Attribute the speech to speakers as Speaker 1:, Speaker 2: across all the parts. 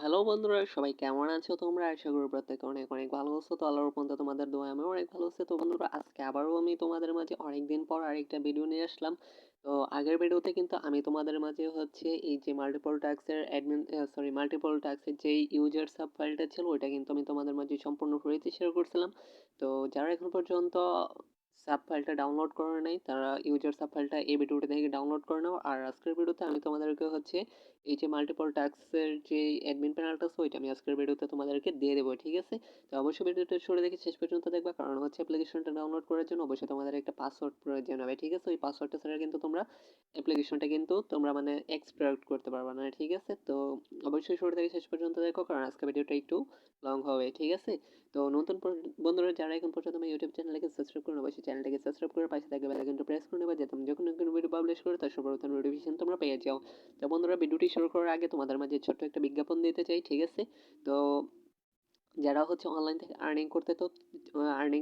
Speaker 1: Hello বন্ধুরা, সবাই কেমন আছো তোমরা? আশা করি প্রত্যেকে অনেক অনেক ভালো আছো। তো আল্লাহর রহমতে তোমাদের দোয়ায় আমিও অনেক ভালো আছি। তো বন্ধুরা, আজকে আবারও আমি তোমাদের মাঝে অনেকদিন পর আরেকটা ভিডিও নিয়ে আসলাম। তো আগের ভিডিওতে কিন্তু আমি তোমাদের মাঝে হচ্ছে এই যে মাল্টিপল টাস্কের যে ইউজার সাব ফাইলটা ছিল ওইটা কিন্তু আমি তোমাদের মাঝে সম্পূর্ণ ফ্রিতে শেয়ার করছিলাম। তো যারা এখন পর্যন্ত সাব ফাইলটা ডাউনলোড করে নাই তারা ইউজার সাব ফাইলটা এই ভিডিওটা থেকে ডাউনলোড করে নাও। আর আজকের ভিডিওতে আমি তোমাদেরকে হচ্ছে এই যে মাল্টিপল টাস্কের যে অ্যাডমিন প্যানেলটা আছে ওইটা আমি আজকের ভিডিওতে তোমাদেরকে দিয়ে দেবো, ঠিক আছে? তো অবশ্যই ভিডিওটা শুরু থেকে শেষ পর্যন্ত দেখবা, কারণ হচ্ছে অ্যাপ্লিকেশনটা ডাউনলোড করার জন্য অবশ্যই তোমাদের একটা পাসওয়ার্ড প্রয়োজন হবে, ঠিক আছে? ওই পাসওয়ার্ডটা ছাড়া কিন্তু তোমরা অ্যাপ্লিকেশনটা কিন্তু তোমরা মানে এক্সট্রাক্ট করতে পারবে না, ঠিক আছে? তো অবশ্যই শুরু থেকে শেষ পর্যন্ত দেখো, কারণ আজকে ভিডিওটা একটু লং হবে, ঠিক আছে? তো বন্ধুরা যারা এখন পর্যন্ত আমার ইউটিউব চ্যানেলকে সাবস্ক্রাইব করুন, অবশ্যই চ্যানেলটাকে সাবস্ক্রাইব করে পাশে থাকা বেল আইকনটা প্রেস করে নেবা, যাতে আমি যখন নতুন ভিডিও পাবলিশ করি তার সর্বপ্রথম নোটিফিকেশন তোমরা পেয়ে যাও। তো বন্ধুরা, ভিডিওটি শুরু করার আগে তোমাদের মাঝে ছোট্ট একটা বিজ্ঞাপন দিতে চাই, ঠিক আছে? তো যারা হচ্ছে অনলাইন থেকে আর্নিং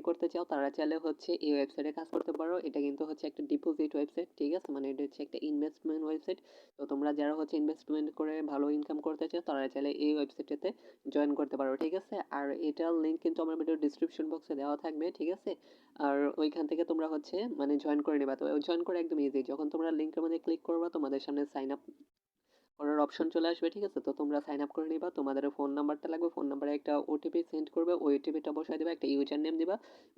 Speaker 1: করতে চাও তারা চাইলে হচ্ছে এই ওয়েবসাইটে কাজ করতে পারো। এটা কিন্তু হচ্ছে একটা ডিপোজিট ওয়েবসাইট, ঠিক আছে? মানে এটা হচ্ছে একটা ইনভেস্টমেন্ট ওয়েবসাইট। তো তোমরা যারা হচ্ছে ইনভেস্টমেন্ট করে ভালো ইনকাম করতে চাও তারা চাইলে এই ওয়েবসাইটটাতে জয়েন করতে পারো, ঠিক আছে? আর এটার লিঙ্ক কিন্তু আমার ভিডিও ডিসক্রিপশন বক্সে দেওয়া থাকবে, ঠিক আছে? আর ওইখান থেকে তোমরা হচ্ছে মানে জয়েন করে নেবা। তো জয়েন করে একদম ইজি, যখন তোমরা লিঙ্কের মধ্যে ক্লিক করবা তোমাদের সামনে সাইন আপ করার অপশন চলে আসবে, ঠিক আছে? তো তোমরা সাইন আপ করে নিবা, তোমাদের ফোন নাম্বারটা লাগবে, ফোন নাম্বারে একটা ওটিপি সেন্ড করবে, ওই ওটিপিটা বসায় দিবা, একটা ইউজার নেম দিবা।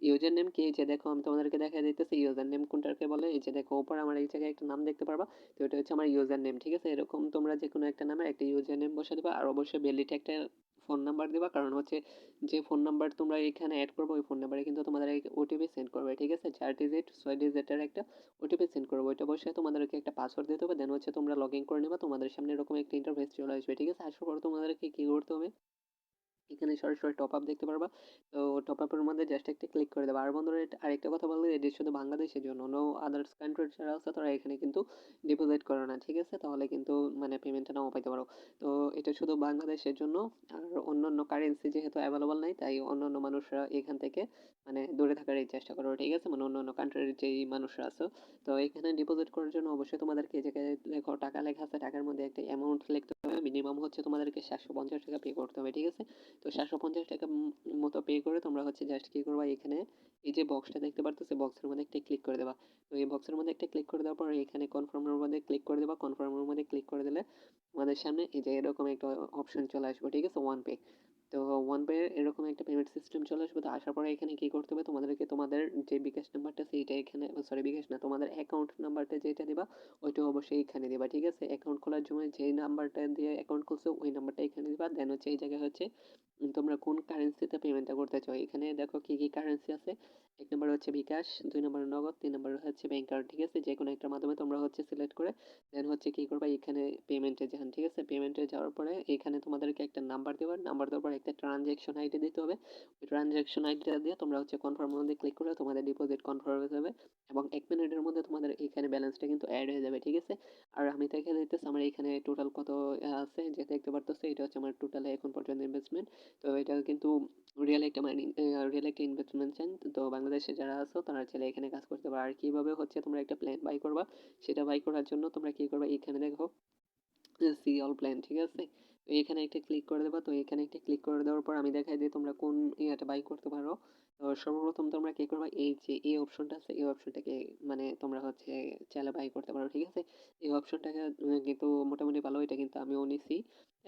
Speaker 1: ইউজার নেম কি, এই যে দেখো আমি তোমাদেরকে দেখা দিতেছি ইউজার নেম কোনটাকে বলে। এই যে দেখো উপরে আমার এই জায়গায় একটা নাম দেখতে পারবা, তো এটা হচ্ছে আমার ইউজার নেম, ঠিক আছে? এরকম তোমরা যে কোনো একটা নামে একটা ইউজার নেম বসে দিবা, আর অবশ্যই ভ্যালিড একটা ফোন নাম্বার দিবা, কারণ হচ্ছে যে ফোন নাম্বার তোমরা এখানে অ্যাড করবে ওই ফোন নাম্বারে কিন্তু তোমাদের ওটিপি সেন্ড করবে, ঠিক আছে? 4 ডিজিট 6 ডিজিটের একটা ওটিপি সেন্ড করবো, ওইটা বসে তোমাদেরকে একটা পাসওয়ার্ড দিতে হবে, দেন হচ্ছে তোমরা লগ ইন করে নেবা। তোমাদের সামনে এরকম একটা ইন্টারফেস চলে আসবে, ঠিক আছে? আসার পর তোমাদেরকে কি করতে হবে, এখানে সরাসরি টপ আপ দেখতে পারবা। তো টপ আপের মধ্যে জাস্ট একটা ক্লিক করে দেবা। আর বন্ধুরা, আরেকটা কথা বললে, এটি শুধু বাংলাদেশের জন্য, নো আদার্স কান্ট্রি যারা আছে তারা এখানে কিন্তু ডিপোজিট করে না, ঠিক আছে? তাহলে কিন্তু মানে পেমেন্টটা নাও পাইতে পারো। তো এটা শুধু বাংলাদেশের জন্য। আর অন্যান্য কারেন্সি যেহেতু অ্যাভেলেবল নাই, তাই অন্যান্য মানুষরা এখান থেকে মানে দূরে থাকার এই চেষ্টা করো, ঠিক আছে? মানে অন্যান্য কান্ট্রির যেই মানুষরা আছে। তো এখানে ডিপোজিট করার জন্য অবশ্যই তোমাদেরকে এই জায়গায় দেখো টাকা লেখা আছে, টাকার মধ্যে একটা অ্যামাউন্ট লিখতে হবে। মিনিমাম হচ্ছে তোমাদেরকে 750 টাকা পে করতে হবে, ঠিক আছে? তো 750 টাকা মতো পে করে তোমরা হচ্ছে জাস্ট কি করবা, এখানে এই যে বক্সটা দেখতে পারতেছে বক্সের মধ্যে একটা ক্লিক করে দেবা। তো এই বক্সের মধ্যে একটা ক্লিক করে দেওয়ার পর এখানে কনফার্মের মধ্যে ক্লিক করে দেবা। কনফার্মের মধ্যে ক্লিক করে দিলে আমাদের সামনে এই যে এরকম একটা অপশন চলে আসবে, ঠিক আছে? One pay. তো ওয়ান পে এরকম একটা পেমেন্ট সিস্টেম চলে আসবে। তো আসার পরে এখানে কি করতে হবে, তোমাদেরকে তোমাদের যে বিকাশ নাম্বারটা সেইটা এখানে, সরি বিকাশ না, তোমাদের অ্যাকাউন্ট নাম্বারটা যেটা দিবা ওইটা অবশ্যই এখানে দিবা, ঠিক আছে? অ্যাকাউন্ট খোলার সময় যেই নাম্বারটা দিয়ে অ্যাকাউন্ট খুলছো ওই নাম্বারটা এখানে দিবা। দেন হচ্ছে এই জায়গায় হচ্ছে তোমরা কোন কারেন্সিতে পেমেন্টটা করতে চাও, এখানে দেখো কি কি কারেন্সি আছে। এক নম্বর হচ্ছে বিকাশ, 2 নম্বর নগদ, 3 নম্বর হচ্ছে ব্যাংক কার্ড, ঠিক আছে? যে কোনো একটা মাধ্যমে তোমরা হচ্ছে সিলেক্ট করে দেন হচ্ছে কি করবা, এখানে পেমেন্টে যান, ঠিক আছে? পেমেন্টে যাওয়ার পরে এখানে তোমাদেরকে একটা নাম্বার দেওয়ার, নাম্বার দেওয়ার পর একটা ট্রানজ্যাকশন আইডি দিতে হবে। ওই ট্রানজ্যাকশন আইডিটা দিয়ে তোমরা হচ্ছে কনফার্মের মধ্যে ক্লিক করে তোমাদের ডিপোজিট কনফার্ম হয়ে যাবে, এবং 1 মিনিটের মধ্যে তোমাদের এখানে ব্যালেন্সটা কিন্তু অ্যাড হয়ে যাবে, ঠিক আছে? আর আমি তো এখানে দেখতেছি আমার এখানে টোটাল কত আছে, যে দেখতে পারতেছি এটা হচ্ছে আমার টোটাল এখন পর্যন্ত ইনভেস্টমেন্ট। তো এটা কিন্তু রিয়েল একটা ইনভেস্টমেন্ট চান, তো বাংলাদেশে যারা আছো তারা চাইলে এখানে কাজ করতে পারো। আর কিভাবে হচ্ছে তোমরা একটা প্ল্যান বাই করবা, সেটা বাই করার জন্য তোমরা কি করবা, এখানে দেখো সি অল প্ল্যান, ঠিক আছে? তো এখানে একটা ক্লিক করে দেবা। তো এখানে একটা ক্লিক করে দেওয়ার পর আমি দেখাই দিই তোমরা কোন ইয়েটা বাই করতে পারো। তো সর্বপ্রথম তোমরা কি করবা, এই যে এই অপশনটা আছে এই অপশনটাকে মানে তোমরা হচ্ছে চাইলে বাই করতে পারো, ঠিক আছে? এই অপশনটাকে কিন্তু মোটামুটি ভালো, এটা কিন্তু আমিও নিছি।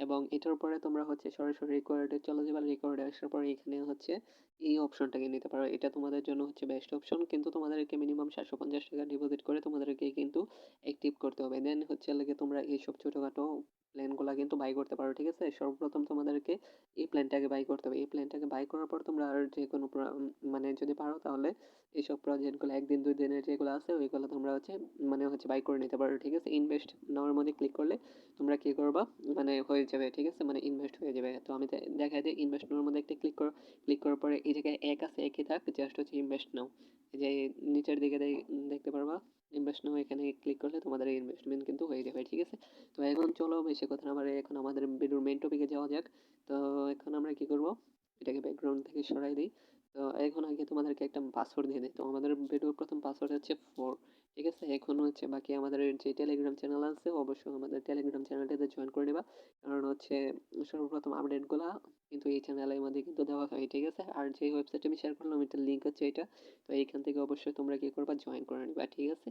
Speaker 1: এবং এটার পরে তোমরা হচ্ছে সরাসরি রেকর্ডে চলে যাবে, রেকর্ডে আসার পরে এখানে হচ্ছে এই অপশনটাকে নিতে পারো। এটা তোমাদের জন্য হচ্ছে বেস্ট অপশন, কিন্তু তোমাদেরকে মিনিমাম 750 টাকা ডিপোজিট করে তোমাদেরকে কিন্তু অ্যাক্টিভ করতে হবে। দেন হচ্ছে লাগে তোমরা এইসব ছোটখাটো প্ল্যানগুলো কিন্তু বাই করতে পারো, ঠিক আছে? সর্বপ্রথম তোমাদেরকে এই প্ল্যানটাকে বাই করতে হবে। এই প্ল্যানটাকে বাই করার পর তোমরা আর যে কোনো মানে যদি পারো তাহলে এইসব প্রজেক্টগুলো 1 দিন 2 দিনের যেগুলো আছে ওইগুলো তোমরা হচ্ছে মানে হচ্ছে বাই করে নিতে পারো, ঠিক আছে? ইনভেস্ট নেওয়ার মধ্যে ক্লিক করলে তোমরা কি করবা, মানে হয়ে যাবে, ঠিক আছে? মানে ইনভেস্ট হয়ে যাবে। তো আমি দেখা যায় ইনভেস্ট নেওয়ার মধ্যে একটা ক্লিক করো, ক্লিক করার পরে এই জায়গায় এক আছে, একই থাক, জাস্ট হচ্ছে ইনভেস্ট নাও। এই যে নিচের দিকে দেখতে পারবা ইনভেস্ট নাও, এখানে ক্লিক করলে তোমাদের ইনভেস্টমেন্ট কিন্তু হয়ে যাবে, ঠিক আছে? তো এখন চলো বেশি কথা না বাড়িয়ে এখন আমাদের ভিডিওর মেইন টপিকে যাওয়া যাক। তো এখন আমরা কি করব, এটাকে ব্যাকগ্রাউন্ড থেকে সরাই দিই। তো এখন আগে তোমাদেরকে একটা পাসওয়ার্ড দিয়ে দিই। তো আমাদের ভিডিওর প্রথম পাসওয়ার্ড হচ্ছে 4, ঠিক আছে? এখন হচ্ছে বাকি আমাদের যে টেলিগ্রাম চ্যানেল আছে অবশ্যই আমাদের টেলিগ্রাম চ্যানেলটাতে জয়েন করে নিবা। কারণ হচ্ছে সর্বপ্রথম আপডেটগুলা কিন্তু এই চ্যানেলের মধ্যে কিন্তু দেওয়া হয়। ঠিক আছে? আর যে ওয়েবসাইটে আমি শেয়ার করলাম এটার লিঙ্ক হচ্ছে এটা। তো এইখান থেকে অবশ্যই তোমরা কি করবা জয়েন করে নিবা। ঠিক আছে?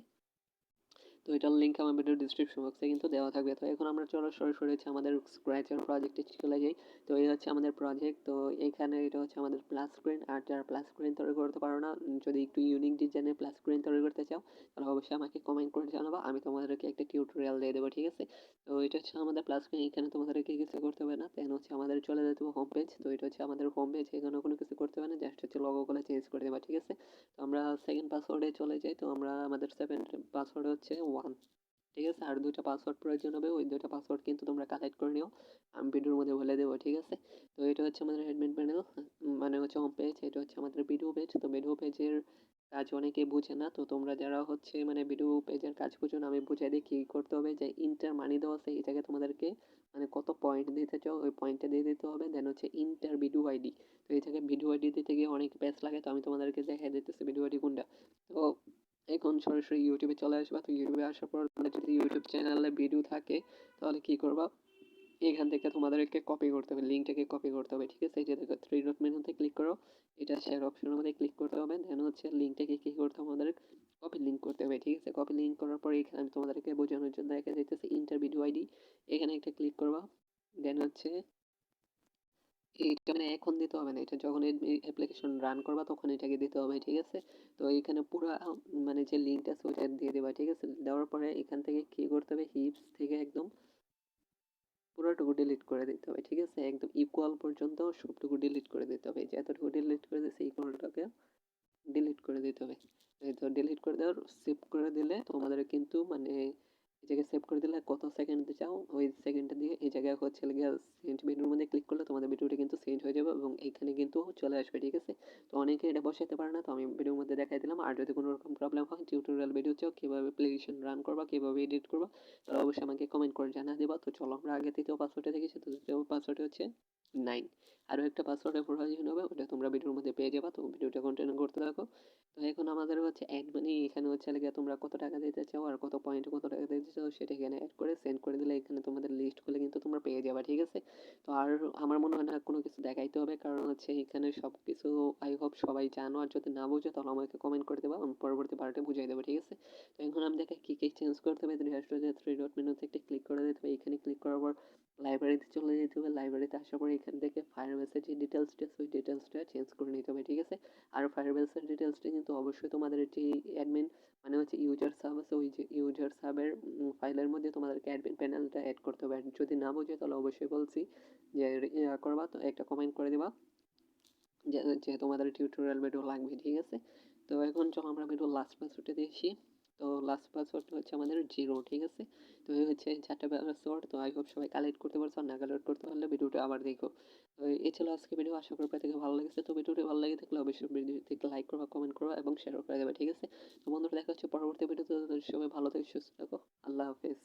Speaker 1: তো এটার লিঙ্ক আমার ভিডিও ডিসক্রিপশন বক্সে কিন্তু দেওয়া থাকবে। তো এখন আমরা চলো সরাসরি হচ্ছে আমাদের স্ক্র্যাচের প্রজেক্টে চলে যাই। তো এই হচ্ছে আমাদের প্রজেক্ট। তো এইখানে এটা হচ্ছে আমাদের প্লাস স্ক্রিন। আর যারা প্লাস স্ক্রিন তৈরি করতে পারো না, যদি একটু ইউনিক ডিজাইনের প্লাস স্ক্রিন তৈরি করতে চাও তাহলে অবশ্যই আমাকে কমেন্ট করে জানাবা, আমি তোমাদেরকে একটা টিউটোরিয়াল দিয়ে দেবো। ঠিক আছে? তো এটা হচ্ছে আমাদের প্লাস স্ক্রিন। এখানে তোমাদেরকে কিছু করতে হবে না, দেন হচ্ছে আমাদের চলে যেতে হবে হোম পেজ। তো এটা হচ্ছে আমাদের হোম পেজ, এখানে কোনো কিছু করতে হবে না, জাস্ট হচ্ছে লোগোগুলো চেঞ্জ করে দেবা। ঠিক আছে? তো আমরা সেকেন্ড পাসওয়ার্ডে চলে যাই। তো আমরা আমাদের সেকেন্ড পাসওয়ার্ড হচ্ছে 1। ঠিক আছে? আর 2টা পাসওয়ার্ড প্রয়োজন হবে। ওই 2টা পাসওয়ার্ড কিন্তু তোমরা কালেক্ট করে নিও। আমি ভিডিওর মধ্যে বলে দেবো। ঠিক আছে? তো এটা হচ্ছে আমাদের অ্যাডমিন প্যানেল, মানে হচ্ছে হোম পেজ। এটা হচ্ছে আমাদের ভিডিও পেজ। তো ভিডিও পেজের কাজ অনেকে বুঝে না। তো তোমরা যারা হচ্ছে মানে ভিডিও পেজের কাজ বুঝো না, আমি বুঝাই দিই কি করতে হবে। যে ইন্টার মানি দেওয়া আছে, এটাকে তোমাদেরকে মানে কত পয়েন্ট দিতে চাও ওই পয়েন্টটা দিয়ে দিতে হবে। দেন হচ্ছে ইন্টার ভিডিও আইডি। তো এই জায়গায় ভিডিও আইডি দিতে গিয়ে অনেক পেজ লাগে। তো আমি তোমাদেরকে দেখাই দিতেছি ভিডিও আইডি কোনটা। তো এখন সরাসরি ইউটিউবে চলে আসবা। তো ইউটিউবে আসার পর তোমাদের যদি ইউটিউব চ্যানেলে ভিডিও থাকে তাহলে কি করবা, এখান থেকে তোমাদেরকে কপি করতে হবে, লিঙ্কটাকে কপি করতে হবে। ঠিক আছে? এই যে দেখো থ্রি ডট মেনুতে ক্লিক করো, এটা শেয়ার অপশনের মধ্যে ক্লিক করতে হবে। দেন হচ্ছে লিঙ্কটাকে কি করতে হবে, আমাদের কপি লিঙ্ক করতে হবে। ঠিক আছে? কপি লিঙ্ক করার পরে এখানে আমি তোমাদেরকে বোঝানোর জন্য দেখা যাইতেছে ইন্টার ভিডিও আইডি, এখানে একটা ক্লিক করবা। দেন হচ্ছে এইটা মানে এখন দিতে হবে না, এটা যখন অ্যাপ্লিকেশন রান করবা তখন এটাকে দিতে হবে। ঠিক আছে? তো এখানে পুরো মানে যে লিঙ্কটা আছে ওইটা দিয়ে দেবা। ঠিক আছে? দেওয়ার পরে এখান থেকে কি করতে হবে, হিপস থেকে একদম পুরোটুকু ডিলিট করে দিতে হবে। ঠিক আছে? একদম ইকুয়াল পর্যন্ত সবটুকু ডিলিট করে দিতে হবে। যে এতটুকু ডিলিট করে দিয়েছে ইকুয়ালটাকে ডিলিট করে দিতে হবে। এই তো ডিলিট করে দেওয়ার সেভ করে দিলে তোমাদের কিন্তু মানে এই জায়গায় সেভ করে দিলে কত সেকেন্ড চাও ওই সেকেন্ডটা দিয়ে এই জায়গায় হচ্ছে গিয়ে সেন্ড ভিডিওর মধ্যে ক্লিক করলে তোমাদের ভিডিওটা কিন্তু সেন্ড হয়ে যাবে এবং এইখানে কিন্তু চলে আসবে। ঠিক আছে? তো অনেকে এটা বসাতে পারে না, তো আমি ভিডিওর মধ্যে দেখাই দিলাম। আর যদি কোনো রকম প্রবলেম হয়, টিউটোরিয়াল ভিডিও চাও কীভাবে অ্যাপ্লিকেশন রান করবা, কীভাবে এডিট করবা, তাহলে অবশ্যই আমাকে কমেন্ট করে জানা দেবা। তো চলো আমরা আগে তৃতীয় পাসওয়ার্ডে দেখেছি। তো তৃতীয় পাসওয়ার্ড হচ্ছে 9। আরও একটা পাসওয়ার্ডের প্রয়োজন হবে, ওটা তোমরা ভিডিওর মধ্যে পেয়ে যাবা। তো ভিডিওটা কন্টিনিউ করতে থাকো। তো এখন আমাদের হচ্ছে অ্যাড মানি, এখানে হচ্ছে গিয়ে তোমরা কত টাকা দিতে চাও আর কত পয়েন্টে কত টাকা দিতে চাও সেটা এখানে অ্যাড করে সেন্ড করে দিলে এখানে তোমাদের লিস্ট খুলে কিন্তু তোমরা পেয়ে যাবে। ঠিক আছে? তো আর আমার মনে হয় না কোনো কিছু দেখাইতে হবে, কারণ হচ্ছে এখানে সব কিছু আই হোপ সবাই জানো। আর যদি না বুঝো তাহলে আমাকে কমেন্ট করে দেবা, আমি পরবর্তী পার্টে বুঝিয়ে দেবো। ঠিক আছে? তো এখন আমি দেখে কী কী চেঞ্জ করতে হবে, থ্রি ডট মেনুতে একটা ক্লিক করে দিতে হবে। এখানে ক্লিক করার পর লাইব্রেরিতে চলে যেতে হবে। লাইব্রেরিতে আসার পরে এখান থেকে ফায়ারবেসের যে ডিটেলসটা আছে ওই ডিটেলসটা চেঞ্জ করে নিতে হবে। ঠিক আছে? আর ফায়ারবেসের ডিটেলসটা কিন্তু অবশ্যই তোমাদের যে অ্যাডমিন মানে হচ্ছে ইউজার সাব আছে ওই যে ইউজার সাবের ফাইলের মধ্যে তোমাদেরকে অ্যাডমিন প্যানেলটা অ্যাড করতে হবে। আর যদি না বুঝে তাহলে অবশ্যই বলছি যে করবা, তো একটা কমেন্ট করে দিবা যে যে তোমাদের টিউটোরিয়াল ভিডিও লাগবে। ঠিক আছে? তো এখন চলো আমরা ভিডিও লাস্ট পাসওয়ার্ডে দেখি। তো লাস্ট পাসওয়ার্ড হচ্ছে আমাদের 0। ঠিক আছে? তো এই হচ্ছে 4টা পাসওয়ার্ড। তো আই হোপ সবাই কালেক্ট করতে পারছো, আর না কালেক্ট করতে পারলে ভিডিওটা আবার দেখো। তো এই ছিল আজকে ভিডিও, আশা করি আপনাদের ভালো লেগেছে। তো ভিডিওটি ভালো লেগে থাকলে অবশ্যই ভিডিওটিকে লাইক করবা, কমেন্ট করবা এবং শেয়ার করে দেবে। ঠিক আছে? তো বন্ধুরা দেখা হচ্ছে পরবর্তী ভিডিওতে, সবাই ভালো থেকে সুস্থ থাকো। আল্লাহ হাফেজ।